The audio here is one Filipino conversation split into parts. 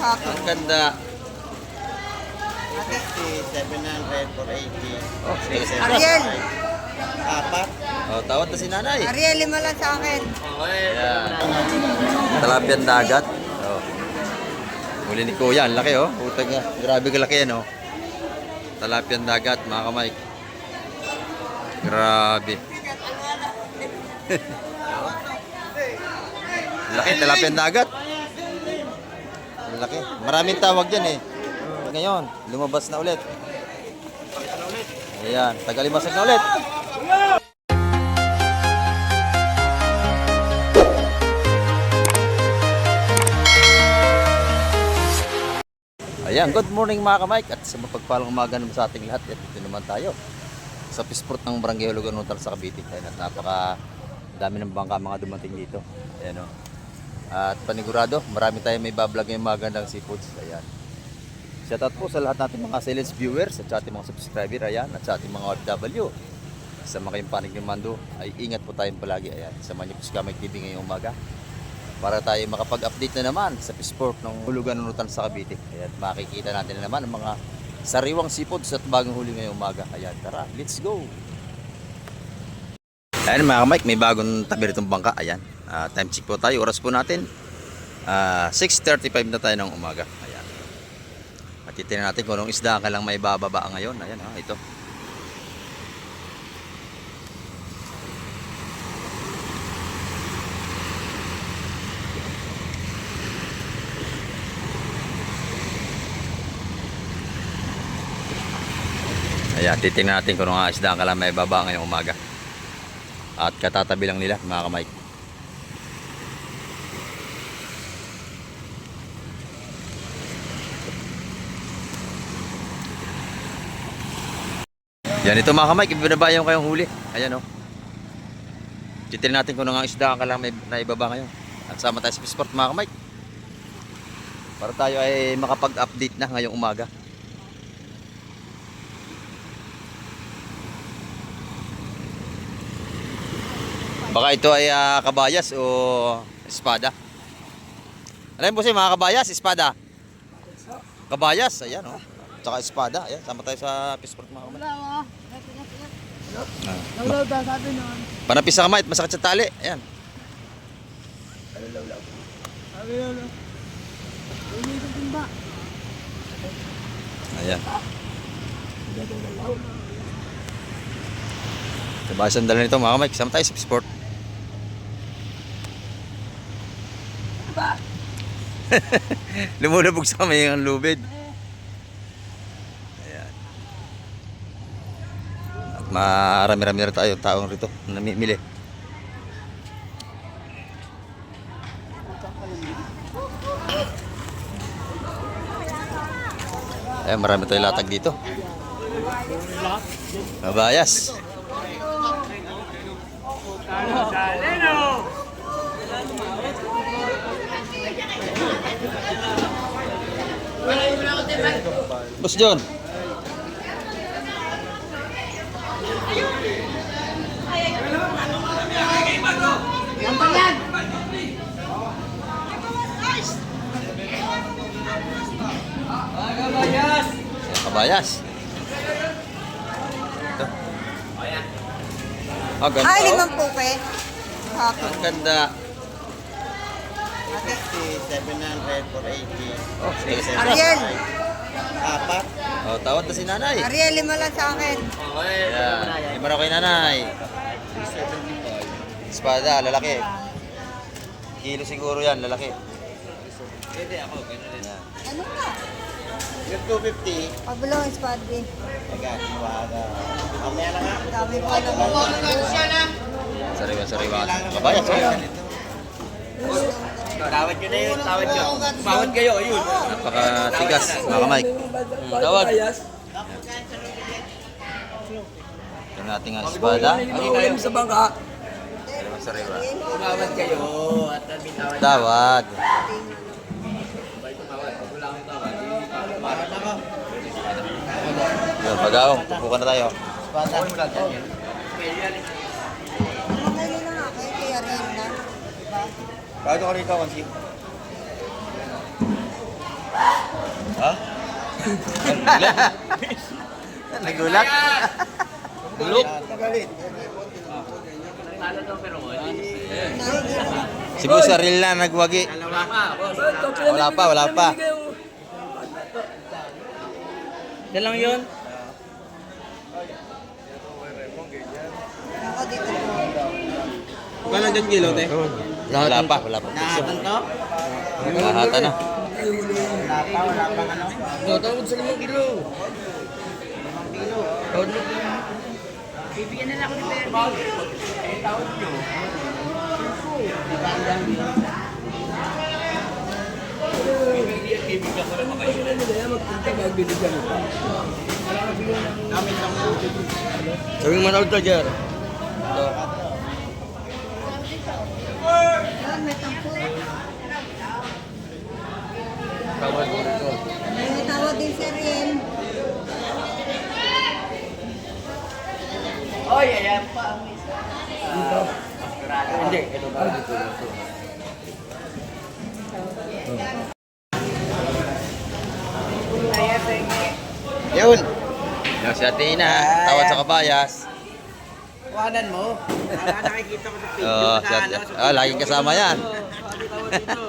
Ang ganda. 50, 700, 480. Oh, sige. Ariel. Apat. Oh, tawad na si nanay. Ariel, 5 lang sa akin. Ayan. Talapian dagat. Oh. Muli ni Kuya, ang laki oh. Putang nga. Grabe kalaki yan oh. Talapian dagat, mga kamay. Grabe. Laki, talapian dagat. Laki. Maraming tawag dyan eh. Ngayon, lumabas na ulit. Ayan, tagalimasag na ulit. Ayan, good morning mga kamike at sa mapagpalang umaga naman sa ating lahat. At ito naman tayo sa Pisport ng Barangay Hulugan Nutal sa Cavite. Ayan, at napaka dami ng bangka mga dumating dito. Ayan o. At panigurado, marami tayong may bablog ngayong mga gandang seafoods. Ayan. Shoutout po sa lahat natin mga silence viewers at sa ating mga subscriber. Ayan, at sa ating mga OFW. Sa mga kayong panig ng mando ay ingat po tayong palagi. Ayan, samahan niyo po sa Kamay TV ngayong umaga para tayo makapag-update na naman sa Pisport ng Hulugan Nutal sa Cavite. Ayan, makikita natin na naman ang mga sariwang seafoods at bagong huli ngayong umaga. Ayan, tara, let's go! Ayan mga kamike, may bagong tabi ritong bangka. Ayan, time check po tayo. Oras po natin 6:35 na tayo ng umaga. Ayan. At titignan natin kung anong isda ka lang may bababa ngayon. Ayan ha, ito. Ayan, titignan natin kung anong isda ka lang may bababa ngayong umaga. At katatabi lang nila mga kamay. Yan ito mga kamay, ibinabayan kayong huli. Ayan o. Titignan natin kung anong isda ka lang may naibaba ngayon. At sama tayo sa Pisport mga kamay. Para tayo ay makapag-update na ngayong umaga. Baka ito ay kabayas o espada. Alam mo mga kabayas, espada. Kabayas, ayan o. Tsaka espada, ayan. Sama tayo sa Pisport mga kamay. Panapis sa kamay at masakit sa tali, ayan. Ayan. Kabayasan dala nito mga kamay, sama tayo sa Pisport. Lumulubog sa kamay ang lubid. Ayan. At marami-rami na tayo taong rito namimili. Ayan, marami tayong latag dito. Kabayas. Boss John. Kabayas. Ito. Ganda. Ay, 5 puke. Ang ganda. 50, 700, 480. Oh, sige. Ariel. Apat. Oh, tawad na si nanay. Ariel, 5 lang sa akin. Ayan. Lima raw kay nanay. Espada, lalaki. Kilo siguro yan, lalaki. Pwede ako, gano'n din. Ayan. Ano ka? Yung 250. Pabulong ang spadre. Agad, mawaga. Mamaya na nga. Dami pa naman. Sariwa-sariwa. Kabayas, oh. Tawad nyo na yun, tawad nyo. Tawad kayo, ayun. Napakatigas, mga kamay. Tawad. Ito natin ang espada. Ang sa bangka. Sariwa. Tawad kayo. At tawad. Tawad. Tawad ako. Yun, pag-aong. Pupukan na tayo. Bata. Mamili na nga kayo kay Ariel na. Bago ko rito, Konsi. Nagulat. Bulok. Si Boss Aril na nagwagi. Wala pa, wala pa. Yan lang yun. Ako dito po. Kala dyan kilo, te? Wala pa, wala pa. Nahatan to? Lahatan na. Wala pa ano? Tawad sa 5 kilo. 5 kilo. Tawad mo. Bibigyan na lang ako ni Perry. Tawad nyo. Bibigyan ko rin mga Sabi mo na ito, Jer. Yan, may tampo. Tawad mo rin. May tawad din si Riel. Oy, ayan pa. Dito. Hindi, ito ba dito? Yun. Yung si Athena, tawad sa kabayas. Kuhanan mo. Para nakikita ko sa picture. Oo, si Athena. Laging kasama yan. Tawad dito.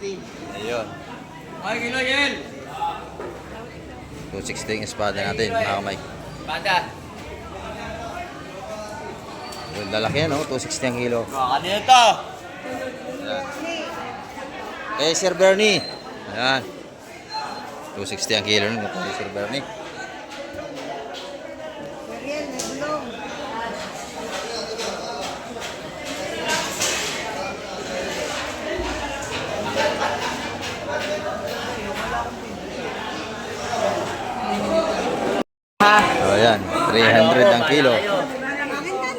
16. Ayun. Ay, kilo yan. 260 yung espada natin, mga Mike. Banda. Yung lalaki yan, oh, 260 ang kilo. Kanina to. Ayan. Eh, Sir Bernie. Ayan. 260 ang kilo nun, kay Sir Bernie. Si Riel, may bulong. So, ayan. 300 ang kilo. Akin ka, di ba?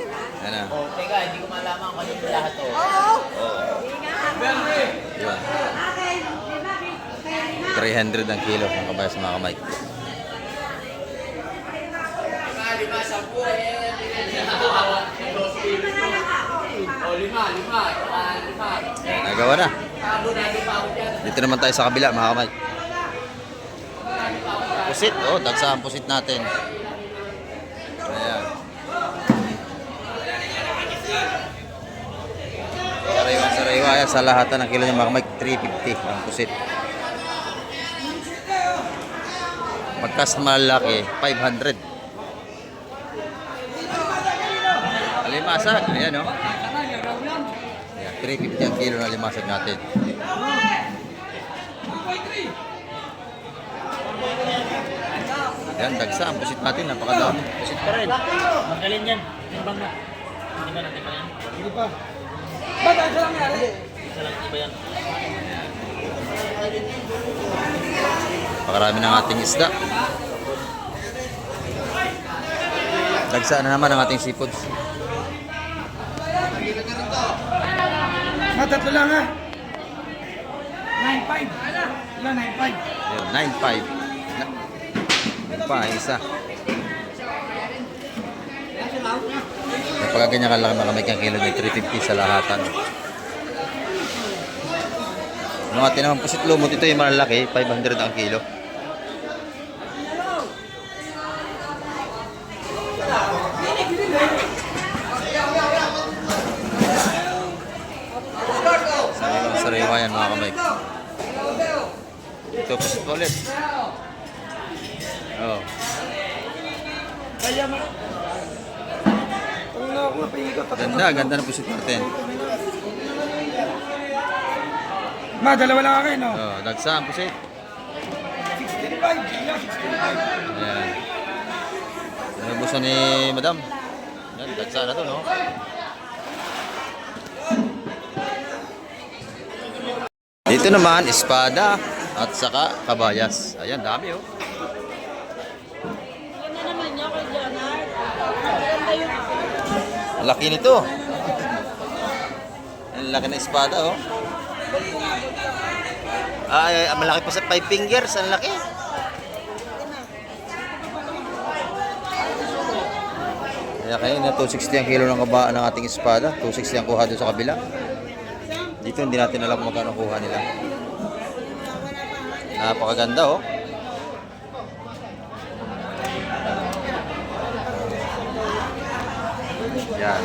Ayan na. Oh, teka, hindi ko malaman kung ano yung lahat to. Oo. Yun. 300 ang kilo ng kabayas, mga Mike. Lima, 10, Oh, lima. Nagawa na. Tabo na, lima ako dyan. Dito naman tayo sa kabila, mga Mike. Pusit, oh, dagsa ang pusit natin. Ayan. Sariwa, ayan, sa lahatan ng kilo niya, mga Mike, 350 ang pusit. Pagkas malaki, 500. Alimasag, ayan, oh. Ayan, 350 ang kilo na limasag natin. Yan, dagsa ang pusit natin, napakadami. Pusit pa rin. Magaling yan. Timbang mo. Hindi ba natin ba yan? Hindi pa. Ba't isa lang yan? Isa lang, iba yan. Pakarami ng ating isda. Dagsa na naman ang ating seafoods. Tatlo lang ha. 9.5. Ilan 9.5? Ayun, 9.5. Pa, isa. Kapag ganyan kalaki mga kamay kang kilo may 350 sa lahatan. Yung atin naman pusit lumot, ito yung malalaki, 500 ang kilo. Sariwa yan mga kamay. Ito pusit ulit. Oh. Kaya mo. Ang ako mapahigap. Ganda ng pusit natin. Ma, dalawa lang ako no? Oh, dagsa ang pusit. 16.5. Ilan 16.5. Ayan. Nabusan ni Madam. Yan, dagsa na to, no? Dito naman, espada at saka kabayas. Ayan, dami, oh. Ang laki nito. Ang laki na espada, oh. Ay, malaki pa sa 5 fingers. Ang laki. Kaya kayo na 260 ang kilo ng kaba ng ating espada. 260 ang kuha doon sa kabila. Dito hindi natin alam kung magkano kuha nila. Napakaganda, oh. Yan.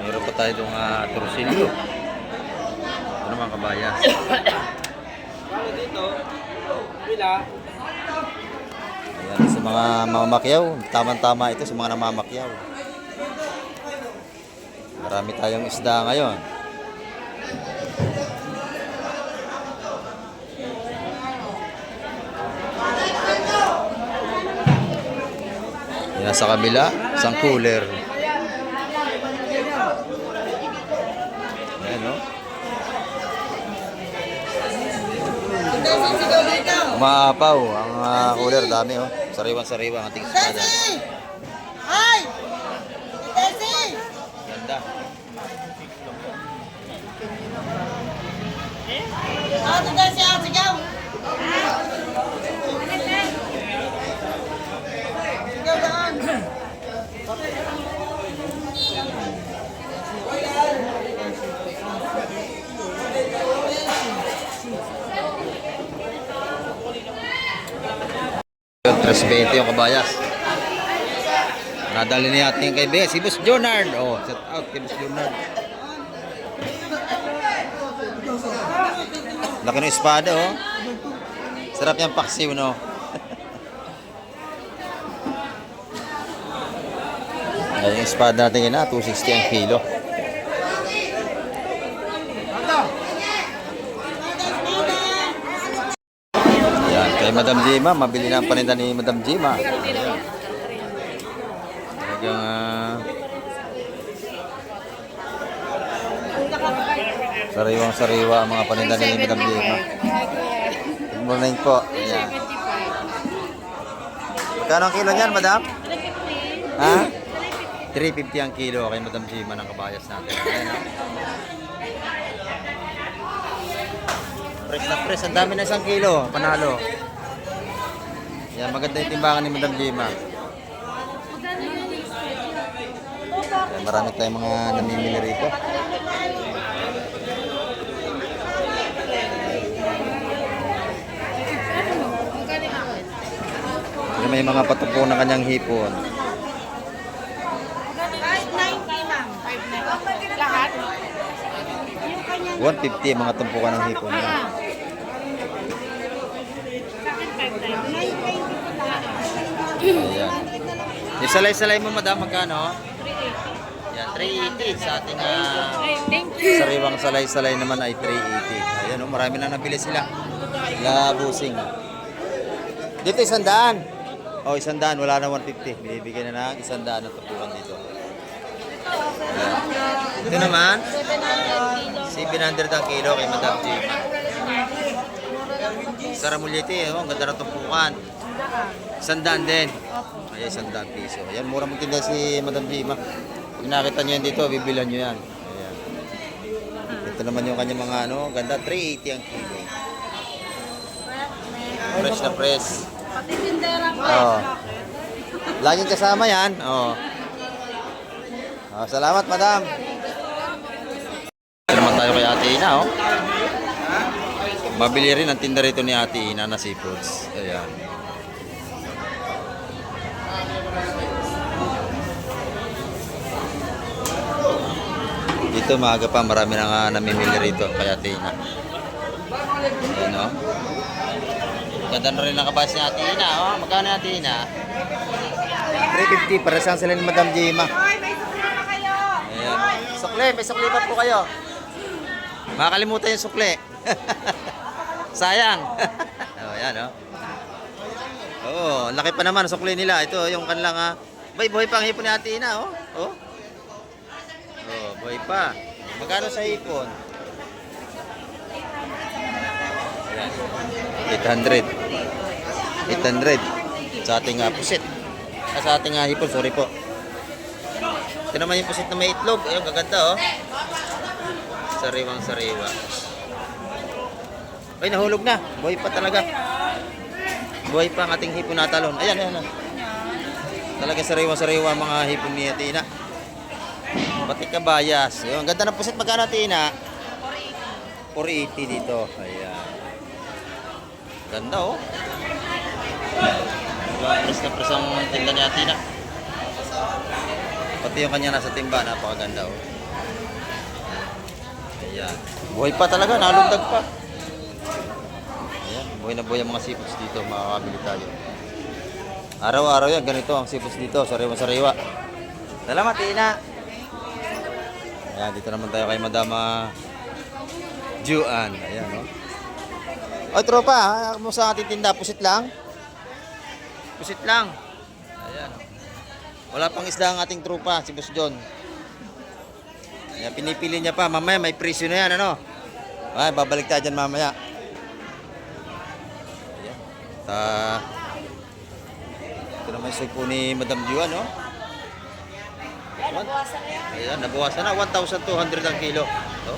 Meron pa tayo itong torsilyo. Ano mga kabayas? Ayan, sa mga mamamakyaw, tama-tama ito sa mga namamakyaw. Marami tayong isda ngayon. Yan sa kabila, isang cooler. Ayan, no? Umaapaw ang cooler, dami oh. Sariwan-sariwa ang ating espada. Ay! Desi! Ganda. Ate Desi, ang sigaw! Sigaw daan! Yung 320 yung kabayas. Nadali ni ating kaibigan, si Boss Jonard. Oh, shout out kay Boss Jonard. Laki ng espada, oh. Sarap yung paksiw, no? Ayan yung espada natin yun, 260 ang kilo. Ayan, kay Madam Jima, mabili na ang paninda ni Madam Jima. Ayan. Talagang, sariwang-sariwa ang mga paninda ni Madam Jima. Good morning po. Ayan. Magkano ang kilo niyan, Madam? Ha? 350 ang kilo kay Madam Jima ng kabayas natin. Ayan, oh. Fresh na fresh. Ang dami na 1 kilo. Panalo. Yan, maganda yung timbangan ni Madam Jima. Ayan, marami tayong mga namimili rito. Yan, may mga patupo ng kanyang hipon. Kahit 90, ma'am. Lahat? 150 ang mga tumpukan ng hipon niya. Ayan. Yung salay-salay mo, Madam, magkano? 380. Yan, 380 sa ating sariwang salay-salay naman ay 380. Ayan, oh, marami na nabili sila. Labusing. Dito 100. Oh, 100, wala na 150. Binibigyan na ng 100 na tumpukan dito. Ayan. Ito naman, 700 ang kilo kay Madam Jima. Sa Ramulete, oh, ang ganda ng tumpukan. 100 din. Ay, 100 piso. Ayan, mura magtinda si Madam Jima. Pag nakita nyo yan dito, bibilan nyo yan. Ayan. Ito naman yung kanya mga ano, ganda, 380 ang kilo. Fresh na fresh. Pati tindera ko. Oh. Laging kasama yan. Oh. Oh, salamat, Madam. Ito naman tayo kay Ate Ina, oh. Mabili rin ang tinda rito ni Ate Ina na seafoods. Ayan. Dito maaga pa, marami na namimili rito kay Ate Ina. Ayan, oh. Ganda na rin ang kabas ni Ate Ina, oh. Magkano ni Ate Ina? 350, para saan sila ni Madam Jima. Hoy, may sukli na kayo. Ayan. Sukle, may sukle pa po kayo. Makakalimutan yung sukle. Sayang. Oh, yan, oh. Oo, ang laki pa naman ang sukle nila. Ito yung kanilang buhay pa ang hipon ni Ate Ina, oh. Oh. Oh, buhay pa. Magkano sa hipon? Ayan. 800. 800 sa ating pusit. Sa ating hipon, sorry po. Ito naman yung pusit na may itlog. Ayun, gaganda, oh. Sariwang sariwa. Ay, nahulog na. Buhay pa talaga. Buhay pa ang ating hipon na talon. Ayan, ayan, ayan. Talaga sariwa-sariwa mga hipon ni Tina. Pati kabayas. Ayun, ganda ng pusit. Magkano, Tina? 480 dito. Ayan. Ganda, oh. Talagang press na press ang tinda ni Atina. Pati yung kanya nasa timba, napakaganda oh. Ayan. Buhay pa talaga, nalundag pa. Ayan, buhay na buhay ang mga seafoods dito, makakabili tayo. Araw-araw yan, ganito ang seafoods dito, sariwa-sariwa. Salamat, Ina! Ayan, dito naman tayo kay Madama Juan. Ayan, no? Oy, tropa, ha? Mo sa ating tinda, pusit lang. Pusit lang. Ayan. Wala pang isda ang ating tropa, si Boss John. Ayan, pinipili niya pa. Mamaya may presyo na yan, ano? Ay, babalik tayo dyan mamaya. Ayan. Ito naman yung po ni Madam Juan, no? Ayan, nabawasan na. 1,200 ang kilo. Ito.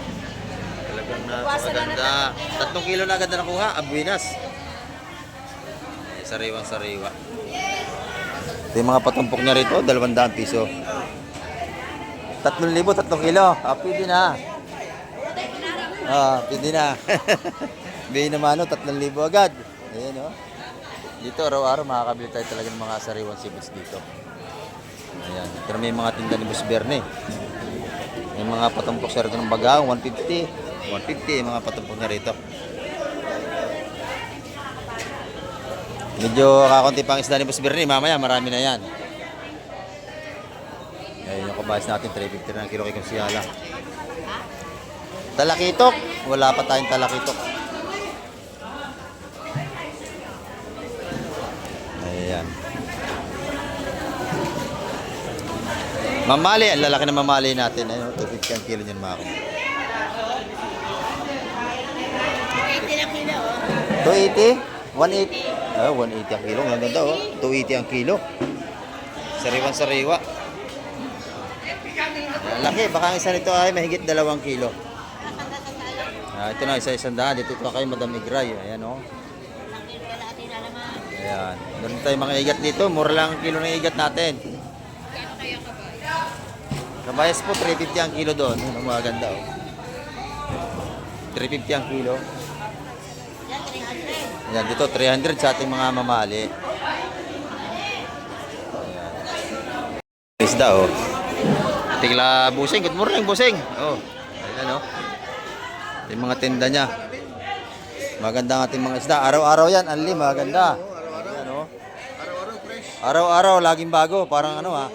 Talagang napakaganda. 3 kilo na agad na nakuha. Abuinas. Sariwang sariwa. Ito yung mga patumpok niya rito. 200 piso. 3,000, 3 kilo. Pwede na. Pwede na. Bihin naman, 3,000 agad. Ayan, o. Dito, araw-araw makakabili tayo talaga ng mga sariwang sibos dito. Ayan. Ito na may mga tinda ni Boss Berne. May mga patumpok siya rito ng bagang. 150. 150 mga patumpok niya rito. Medyo kakunti pang isda ni Boss Berne. Mamaya marami na yan. Ayan yung kabahas natin. 350 na ang kilo kay Konsyala. Talakitok. Wala pa tayong talakitok. Ayan. Mamali. Ang lalaki na mamali natin. Ayun, 250 ang kilo niyan mga kapatid. 280? 180? 180 ang kilo. Ang ganda oh. 280 ang kilo. Sariwan sariwa. Laki. Baka ang isa nito ay mahigit 2 kilo. Ito na, isa-isang daan. Dito kay Madam Igray. Ayan oh. Ayan. Meron tayong mga igat dito. Mura lang ang kilo ng igat natin. Kabayas po, 350 ang kilo doon. Ang maganda oh. 350 ang kilo. Ayan, dito 300 sa ating mga mamali. Ayan. Isda oh. Tingla Busing. Good morning, Busing. Oh. Ayan oh. Yung mga tinda niya. Maganda ang ating mga isda. Araw-araw yan. Anli, maganda. Ayan oh. Araw-araw fresh. Araw-araw, laging bago. Parang ano ha.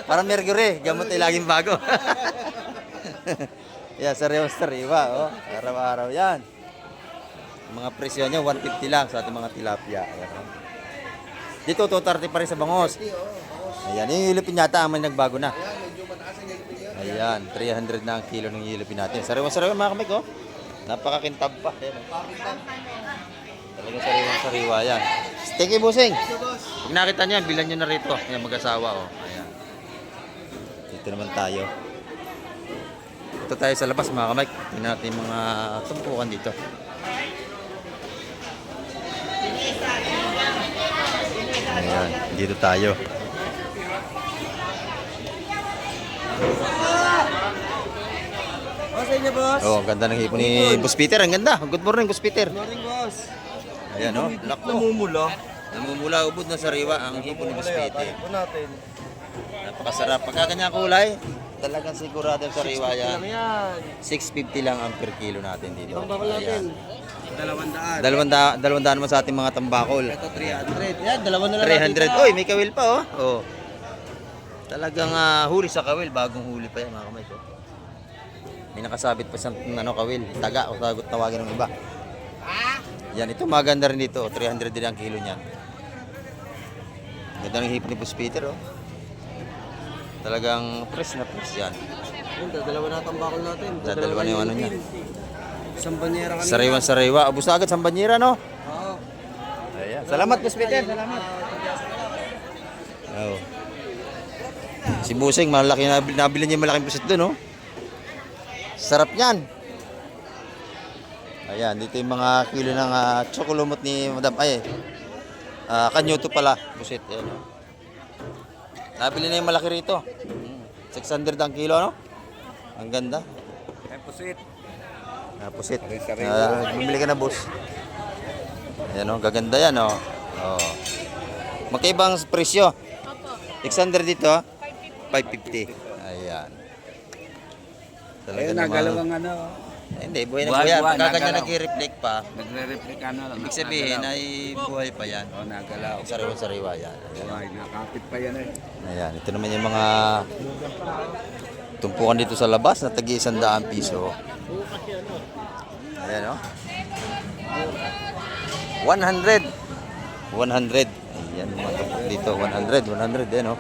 Parang Mercury. Gamot ay laging bago. Yan, sariwa-sariwa oh. Araw-araw yan. Mga presyo niya 150 lang sa ating mga tilapia. Ayan, oh. Dito 230 pa rin sa bangos. Ayan, yung yilipin yata ang may nagbago na. Ayan, 300 na ang kilo ng yilipin natin. Sariwa-sariwa mga kamig oh. Napakakintab pa. Ayan, oh. Talagang sariwa-sariwa yan. Thank you, Busing. Pag nakita niya, bilan niyo na rito. Ayan, mag-asawa oh. Ayan. Dito naman tayo. Ito tayo sa labas mga kamig. Tingnan natin yung mga tumpukan dito. Ayan, dito tayo. Sa inyo, boss. Oh, ang ganda ng hipon ni Boss Peter. Ang ganda. Good morning, Boss Peter. Good morning, boss. Ayan, oh. Lako. Namumula. Namumula ubod na sariwa ang hipon ni Boss Peter. Po natin. Napakasarap. Pagka kanyang kulay, talagang sigurado ang sariwa yan. Lang yan. 650 lang ang per kilo natin dito. Ibang bakal natin. Ayan. 200. 200 naman sa ating mga tambakol. Ito 300. Yan, dalawa na lang 300. Oy, may kawil pa, oh. Oh. Talagang huli sa kawil. Bagong huli pa yan, mga kamay ko. May nakasabit pa siyang kawil. Taga o tagot tawagin ng iba. Yan, ito maganda rin dito. 300 din ang kilo niyan. Ganda ng hip ni Boss Peter, oh. Talagang press na press yan. Yan, dalawa na tambakol natin. Dadalawa na yung ano niya. Isang banyera kanina. Sariwa-sariwa. Abos na agad sa banyera, no? Oo. Ayan. Salamat, Boss Peter. Salamat. Oh. Si Busing, malaki nabili niya malaking pusit doon, oh. Sarap niyan. Ayan, dito yung mga kilo ng tsokolomot ni Madam. Ay, kanyoto pala. Pusit. Ayan, oh. Nabili na yung malaki rito. 600 ang kilo, no? Ang ganda. Ay, pusit. Pusit. Bumili ka na, boss. Ayan, oh. Gaganda yan, oh. Oh. Magkaibang presyo. Opo. 600 dito, 550. Ayan. Talaga Ayun, namang... nagalawang ano. Hindi, buhay na Buhay, buhay. buhay, Pagka ganyan nagalaw. nag-reflect pa, Nagre-replika na lang. ibig sabihin ay buhay pa yan. O, nagalaw. Sariwa-sariwa yan. Ayan. Ay, nakapit pa yan eh. Ayan, ito naman yung mga tumpukan dito sa labas na tagi 100 piso. Ayan o. 100. 100. Ayan, mga tumpok dito. 100. Ayan o.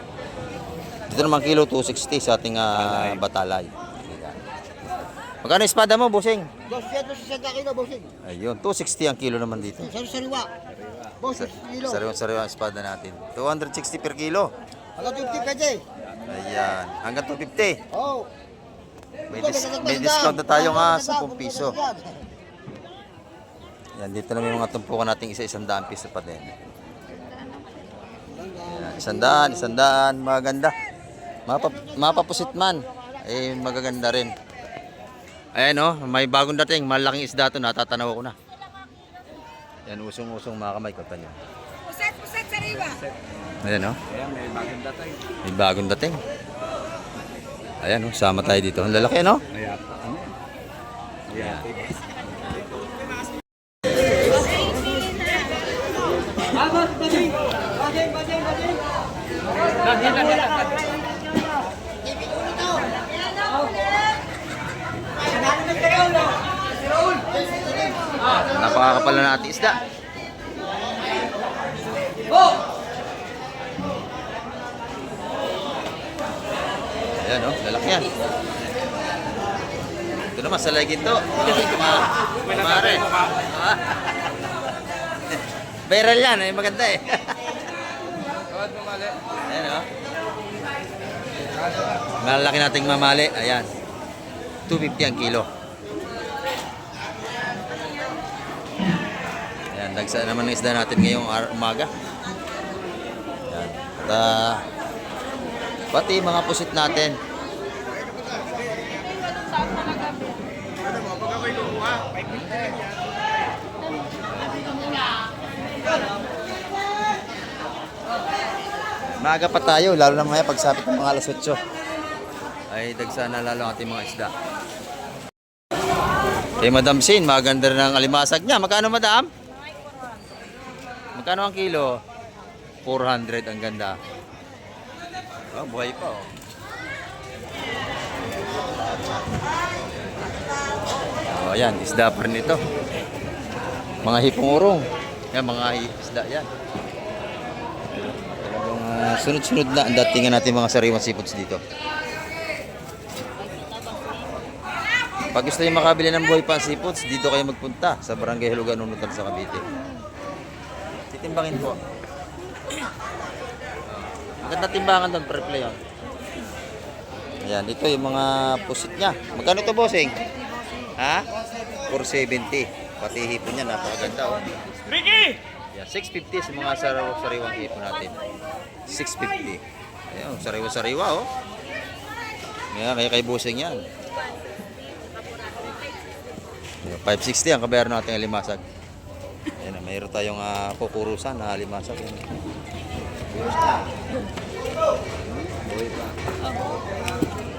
Dito naman kilo 260 sa ating batalay. Ayan. Magkano yung espada mo, bossing? 260 kilo, bossing. Ayun, 260 ang kilo naman dito. Sariwa. Boss, kilo. Sariwa ang espada natin. 260 per kilo. Hanggang 50 pwede. Ayan, hanggang 250. Oh. May discount na tayo nga 10 piso. Yan, dito na may mga tumpukan nating isa-100 piso pa din. Yan, 100, maganda. Mapapusit man, eh magaganda rin. Ayan o, may bagong dating, malaking isda to, natatanaw ko na. Yan, usong-usong mga kamay ko, tanyo. Puset, sariwa. Ayan o, Ayan, may bagong datay. may bagong dating. Ayan o, sama tayo dito. Ang lalaki no? Ayan. Ano? Ayan. Napakakapal na natin isda. Ayan o, lalaki yan. Ito naman sa lagin to. Kumare. Viral yan, eh, maganda eh. Ayan o. Malalaki nating mamali. Ayan. 250 ang kilo. Ayan, dagsa naman ng isda natin ngayong umaga. Ayan. At pati mga pusit natin. Maaga pa tayo, lalo na maya pagsapit ng mga alas 8. Ay dagsa na lalo ang ating mga isda. Kay Madam Sin, maganda rin ang alimasag niya. Magkano, Madam? Magkano ang kilo? 400, ang ganda. Oh, buhay pa oh. Oh, ayan, isda pa rin ito. Mga hipong urong. Yan, mga isda yan. Sunod-sunod na ang datingan natin mga sariwang seafoods dito. Pag gusto nyo makabili ng buhay pa seafoods, dito kayo magpunta sa Barangay Hulugan, Nunutan sa Cavite. Titimbangin po. Maganda timbangan doon, per yun. Ayan, dito yung mga pusit niya. Magkano ito, bossing? Ha? 470. Pati hipon niya, napakaganda oh. Ricky! Yan, 650 sa mga sariwang hipon natin. 650. Ayun, sariwa-sariwa oh. Yan, kay bossing yan. 560 ang kabayaran natin ang limasag. Ayan, mayroon tayong kukurusan na limasag.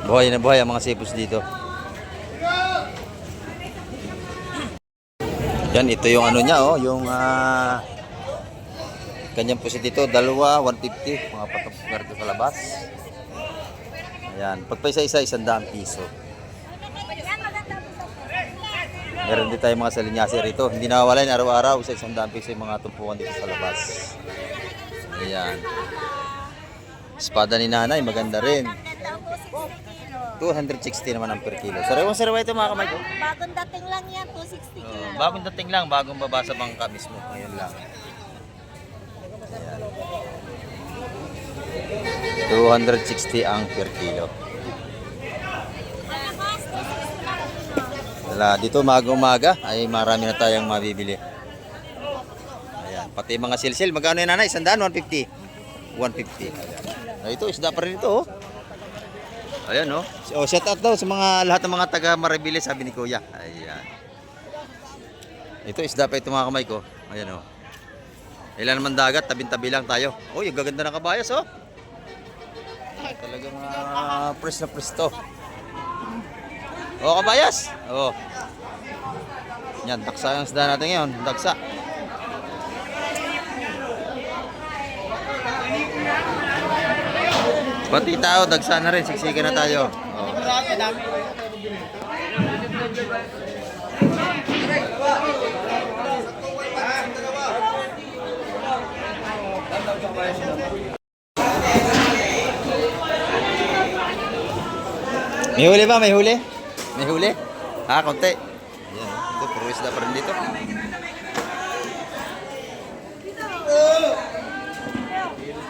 Buhay na buhay ang mga seafoods dito. Yan, ito yung ano niya oh, yung kanyang pusit dito, dalawa, 150, mga patong merto sa labas. Ayan, pag pa isa-isa, 100 piso. Meron din tayong mga salinyasi rito. Hindi nawawala yun araw-araw, sa 100 piso yung mga tumpukan dito sa labas. Ayan. Espada ni nanay, maganda rin. 260 naman ang per kilo. Sariwang-sariwa ito mga kamay ko. Bagong dating lang yan, 260 kilo. Bagong dating lang, bagong baba sa bangka mismo. Ngayon lang. Ayan. 260 ang per kilo. Dito umaga ay marami na tayong mabibili. Ayan. Pati mga silsil. Magkano yun nanay? 100? 150? 150. Ayan. Ito, isda pa rin ito oh. Ayan oh. Oh, shout out daw sa mga lahat ng mga taga Maribili, sabi ni Kuya. Ayan. Ito isda pa ito mga kamay ko. Ayan oh. Ilan naman dagat, tabing-tabi lang tayo. Uy, ang gaganda ng kabayas, oh. Ay, talagang press na press to. Oh, kabayas. Oh. Yan, daksa ang isda natin ngayon. Daksa. Pati tao, dagsa na rin. Siksikan na tayo. Oh. May huli ba? May huli? May huli? Ha, konti. Ayan, oh. Ito, puro isda pa rin dito.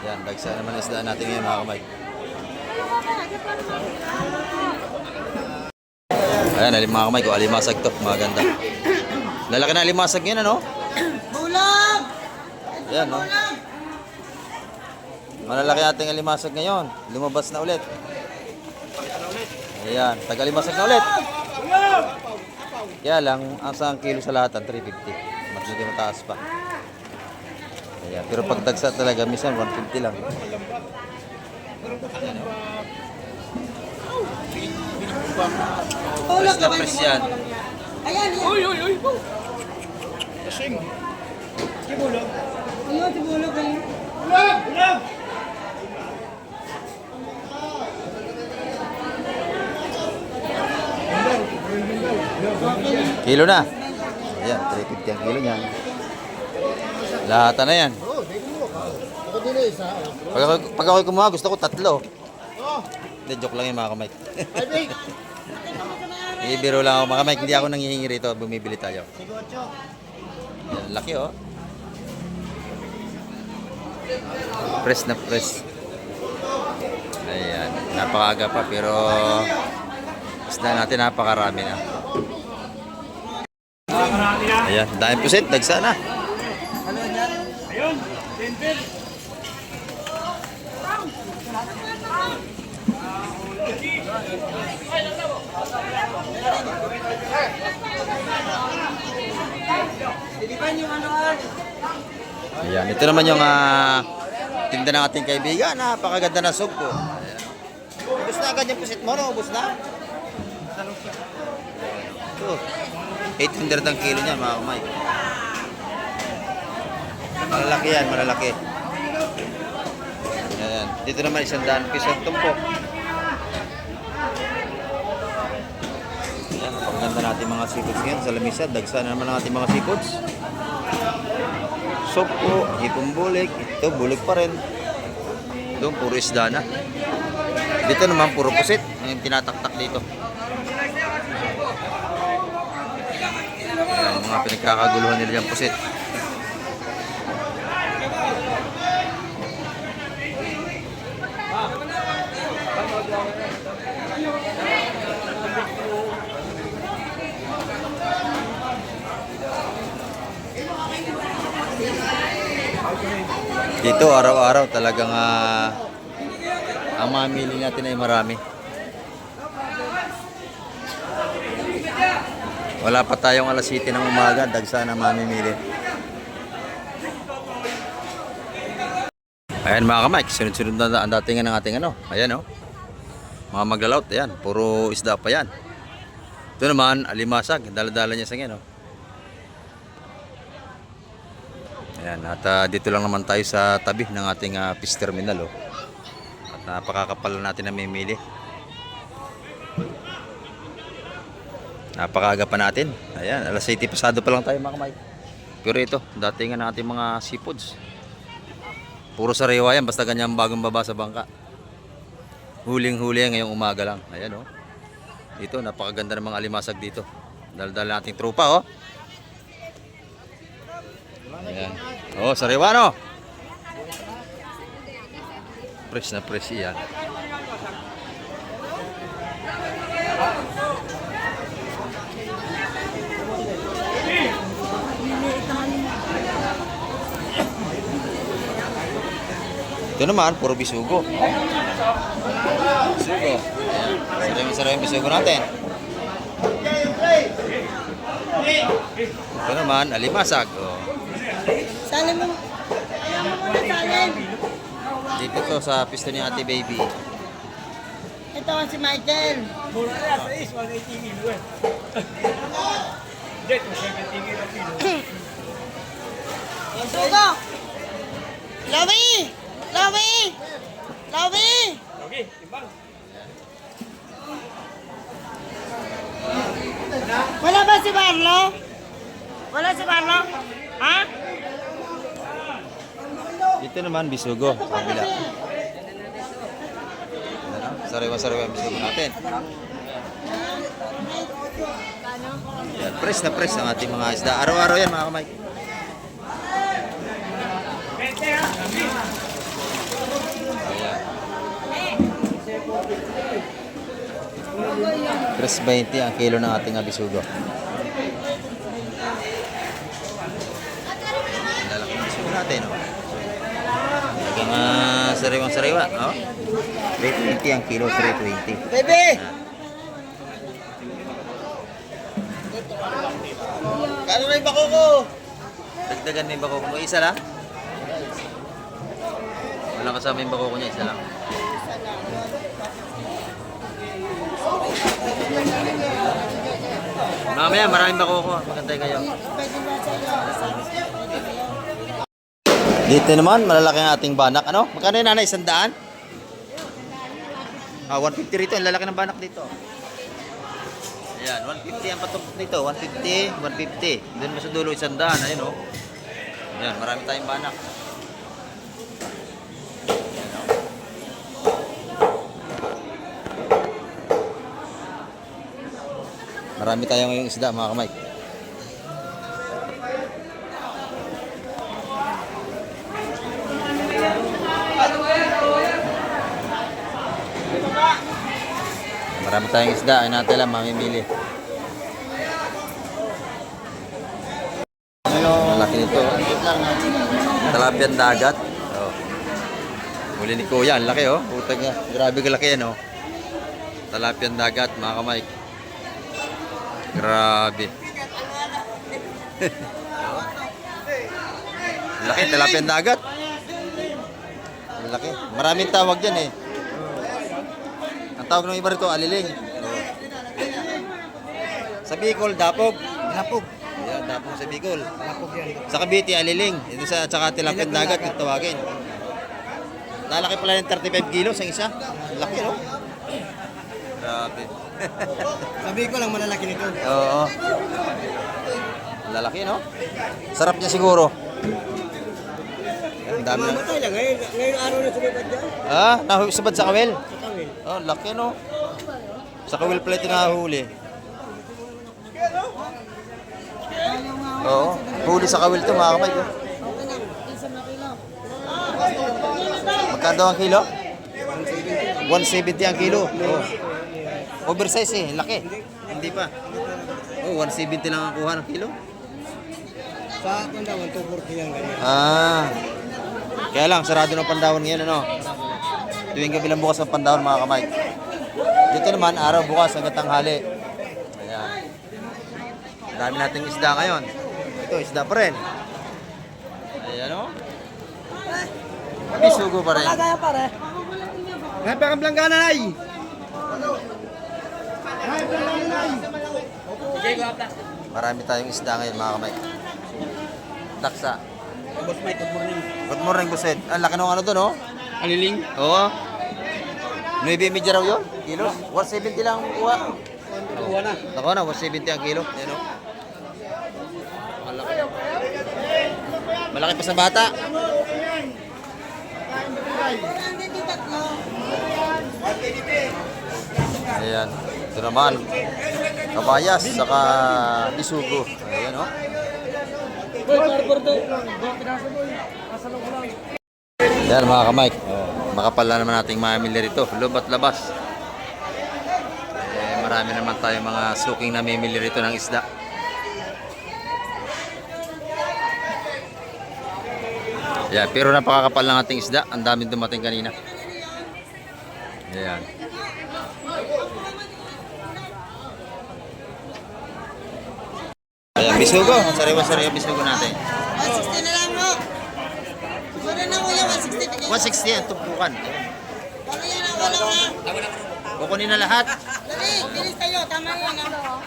Yan, dagsa naman ang isda natin ngayon mga kamay. Ayan, mga kamay ko, alimasag to, mga ganda. Lalaki na alimasag yun, ano? Bulag! Ayan, no? Malalaki ating alimasag ngayon. Lumabas na ulit. Ayan, taga-alimasag na ulit. Kaya lang, ang 1 kilo sa lahat, 350. Mas medyo mataas pa. Ayan, pero pag dagsa talaga, minsan 150 lang. Press na press yan. Ayan, yan. Uy, uy, uy! Kasing! Tibulog! Ayun, tibulog kayo. Bulag! Bulag! Kilo na. Ayan, 350 ang kilo niyan. Lahat na yan. Ako din eh, isa. Pag ako'y kumuha, gusto ko 3. Hindi, joke lang yung mga kamay. Ibiro lang ako mga kamay. Hindi ako nanghihingi rito. Bumibili tayo. Ayan, laki oh. Press na press. Ayan, napakaaga pa pero isda natin napakarami na. Ayan, dahil pusit, dagsa na. Ayun! Denver! Ayan, ito naman yung tinda ng ating kaibigan. Napakaganda na sugpo. Ayan. Ubus na agad yung pusit mo, no? Ubus na. Ito, 800 ang kilo niya, mga kamay. Malalaki yan, malalaki. Ayan. Dito naman 100 piso ang tumpok. Ayan, napakaganda natin mga seafoods ngayon sa lamisa. Dagsa na naman ang ating mga seafoods. Soppo, hipong bulik. Ito, bulik pa rin. Ito, puro isda na. Dito naman, puro pusit. Yung tinataktak dito. Ayan, mga pinagkakaguluhan nila dyan, pusit. Dito araw-araw talagang ang mamili natin ay marami. Wala pa tayong alas 7 ng umaga, dagsa na mamimili. Ayan mga kamay, sunod-sunod na ang datingan ng ating ano. Ayan oh. Mga maglalaut, ayan, puro isda pa yan. Ito naman, alimasag, dala-dala niya sa ngayon oh. Ayan, at dito lang naman tayo sa tabi ng ating fish terminal oh. At napakakapal natin na mamimili. Napakaaga pa natin. Ayan, alas 7 pasado pa lang tayo mga kamay. Pero ito, datingan ng ating mga seafoods. Puro sariwa yan, basta ganyan bagong baba sa bangka. Huling-huli ngayong umaga lang. Ayan oh. Dito, napakaganda ng mga alimasag dito. Dal-dal nating tropa oh. Ayan. Oh, sariwa no. Fresh na fresh yan. Ito naman, puro bisugo. Bisugo. Ayan. Sarawin bisugo natin. Ito naman, alimasag. Oh. Sana mo. Ito sa pisto ni Ate Baby. Ito si Michael. Mura na sa is, 180 kilo eh. Hindi, 270 kilo kilo. Sugo! Lawi! Lawi! Lawi! Okay, timbang. Wala ba si Marlo? Wala si Marlo? Ha? Dito naman, bisugo. Sa kabila. Sariwa-sariwa ang bisugo natin. Yan, press na press ang ating mga isda. Araw-araw yan mga kamay. Ayan. Press 20 ang kilo ng ating bisugo. Lalaki ang bisugo natin. Oh. Talagang sariwang-sariwa. Oh. 320 ang kilo, 320. Bebe! Kano na yung bako ko? Dagdagan na yung bako mo. Isa lang? Walang kasama yung bako ko niya. Isa lang. Mamaya maraming bako ko. Magantay kayo. Dito naman, malalaki ang ating banak. Ano? Magkano yun, nanay? 100? 150 rito. Ang lalaki ng banak dito. Ayan, 150 ang patok dito. 150, 150. Doon mo sa dulo, 100. Ayun, oh. Ayan, marami tayong banak. Ayan, oh. Marami tayong ngayong isda, mga kamay. Marami tayong isda, ay natin lang mamimili. Malaki nito. Talapian dagat. Oh. Muli ni Kuya, ang laki oh. Putang nga. Grabe kalaki yan oh. Talapian dagat, mga kamay. Grabe. Laki, talapian dagat. Laki. Maraming tawag dyan eh. Ang tawag ng iba rito, aliling. Sa Bicol, dapog. Lapog. Ayan, dapog sa Bicol. Lapog yan. Sa Cavite, aliling. Ito sa tsaka tilapia dagat, yung tawagin. Lalaki pala ng 35 kilos ang isa. Laki, no? Grabe. Sabi ko lang malalaki nito. Oo. Lalaki, no? Sarap niya siguro. Ang dami na. Mamatay lang. Ngayon araw na sumipad dyan. Ah, nahusabad sa kawel. Sa kawin. Oh, laki, no? Sa kawel pala ito nahuli. Oo. Huli sa kawel ito, mga kamay. Oh. Magkano ang kilo? 170 ang kilo. Oh. Oversize eh, laki. Hindi pa. Oh, 170 lang ang kuha ng kilo. Sa Pandawan, 240 yan ganyan. Ah. Kaya lang, sarado ng Pandawan ngayon, ano? Tuwing gabi lang bukas ng Pandawan, mga kamay. Dito naman, araw bukas hanggang tanghali. Ayan. Dami nating isda ngayon. Ito, isda pa rin. Ayan, o. Bisugo pa rin. Kaya pare. Napakablanggana na ay. Marami tayong isda ngayon, mga kamay. Taksa. Boss Mike, good morning. Good morning, Buset. Ang laki ng ano doon, oh. Aliling? Oo. 9.5 raw yun. Kilo. 170 lang ang kuha. Kuha na. Ako na, 170 ang kilo. Ayan, oh. Malaki. Malaki pa sa bata. Ayan. Ito naman. Kabayas, saka bisugo. Ayan, oh. Ayan, mga kamay. Oh, makapal na naman nating mamimili rito. Lubat labas. Eh, marami naman tayo mga suking namimili rito ng isda. Yeah, pero napakakapal ng ating isda. Ang daming dumating kanina. Ayan. Ayan, bisugo. Sariwa-sariwa bisugo natin. 160 na lang mo. Mura na mo yan, 160 160 yan, tumpukan. Wala yan ang wala nga. Kukunin na lahat. Dali, bilis tayo. Tama yan.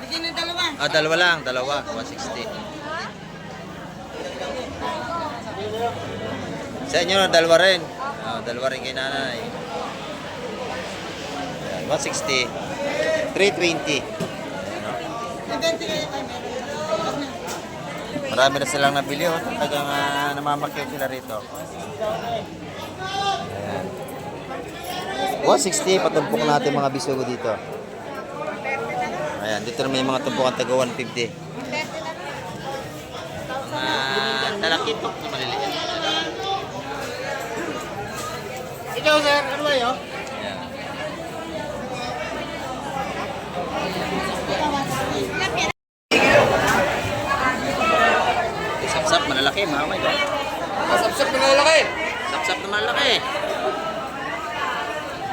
Bigyan ng dalawa. Ah, dalawa lang, dalawa. 160. Sa inyo, dalawa rin. Ah, dalawa rin kay nanay. Ayan, 160. 320. Ibente kayo kay Mary. Marami na silang nabili. Oh. Talagang namamakyaw sila rito. Ayan. 160, patumpok natin mga bisugo dito. Ayan, dito na may mga tumpukan taga 150. Talakitok na maliliit. Ikaw, sir, ano ba yun? Ayan. Sapsap, malalaki, mga kamay. Masapsap na lalaki. Sapsap na malalaki.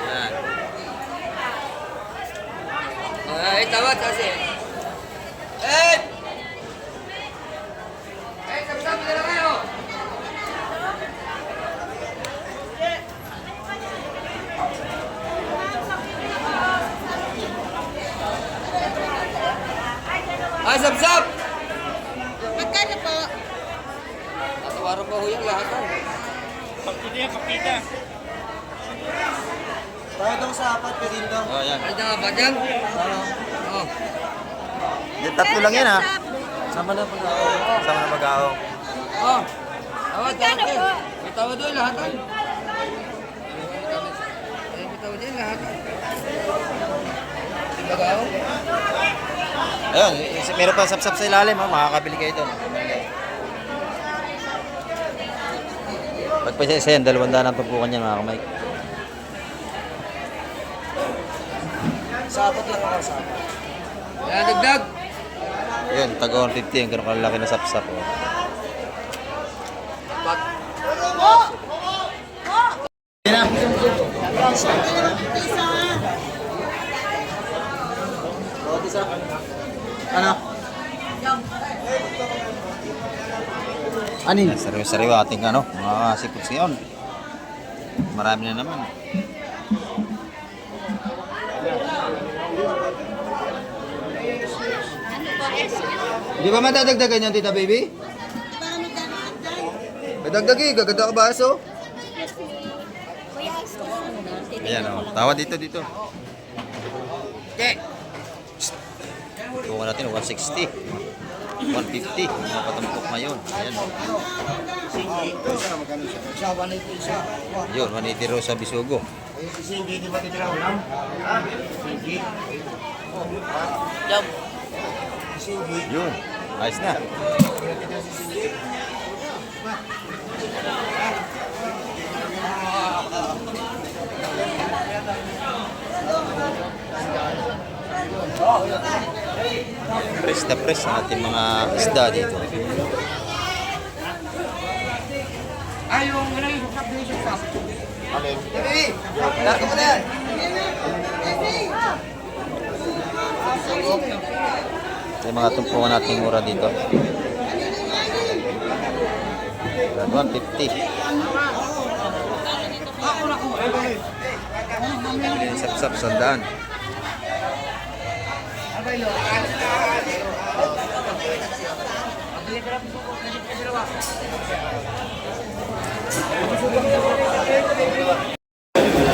Ayan. Ay, tawad kasi. Eh! Eh, sapsap na lalaki oh. Ay, sapsap! Magkano po? Natawaran ba ho yung lahat oh? Pagkita yan, pagkita. Tayo daw sa apat ka din daw. Oh, ayan. Ay, nga ba dyan? Oh. Yung tatlo lang yan, ha? Sama na po na. Sama na mag-aawang. Oh. Tawad, tawad eh. May tawad doon lahat oh. May tawad din lahat oh. Bagaw? Ayun, meron pa sapsap sa ilalim, ha? Makakabili kayo doon. Pagpasya yan, 200 ang tumpukan yan, mga kamay. Sa apat lang ako sa apat. Kaya dagdag. Ayun, taga 150 yung ganun kalalaki na sapsap. Oh. Pat. Ano? Anin? Sariwa-sariwa ating mga seafoods ngayon. Marami na naman. Di ba madadagdagan yan, tita baby? Madagdagi, gaganda ka ba aso? Ayan, oh. Tawa dito. Okay. Tuwa natin, 160. 150. Mga patumpok ngayon. Ayan, oh. Siya, 180 siya. Yun, 180 raw sa bisugo. Hindi, di ba titira ulam? Ha? Hindi. Yun, ayos na. Press na press ang ating mga isda dito. Ay, yung ano yung sukap din yung sukap. Alin? Baby! Lahat mo na yan! Ito yung mga tumpukan nating mura dito. 150. Sap-sap, 100.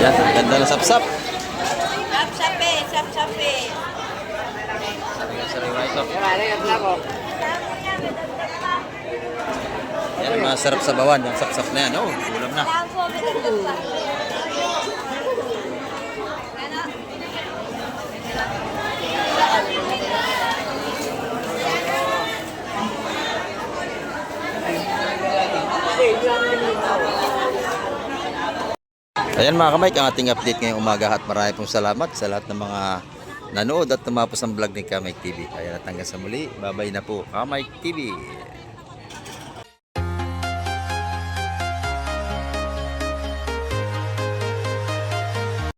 Yan, ang ganda ng sap-sap. Sap-sape, sap-sape. Sariwa ito. Yan ang masarap sa bawan, yung sap-sap na yan. Oh, ulam na. Ayan mga kamay, ang ating update ngayong umaga at marami pong salamat sa lahat ng mga nanood at tumapos ang vlog ni Kamay TV. Ayan at hanggang sa muli, babay na po Kamay TV.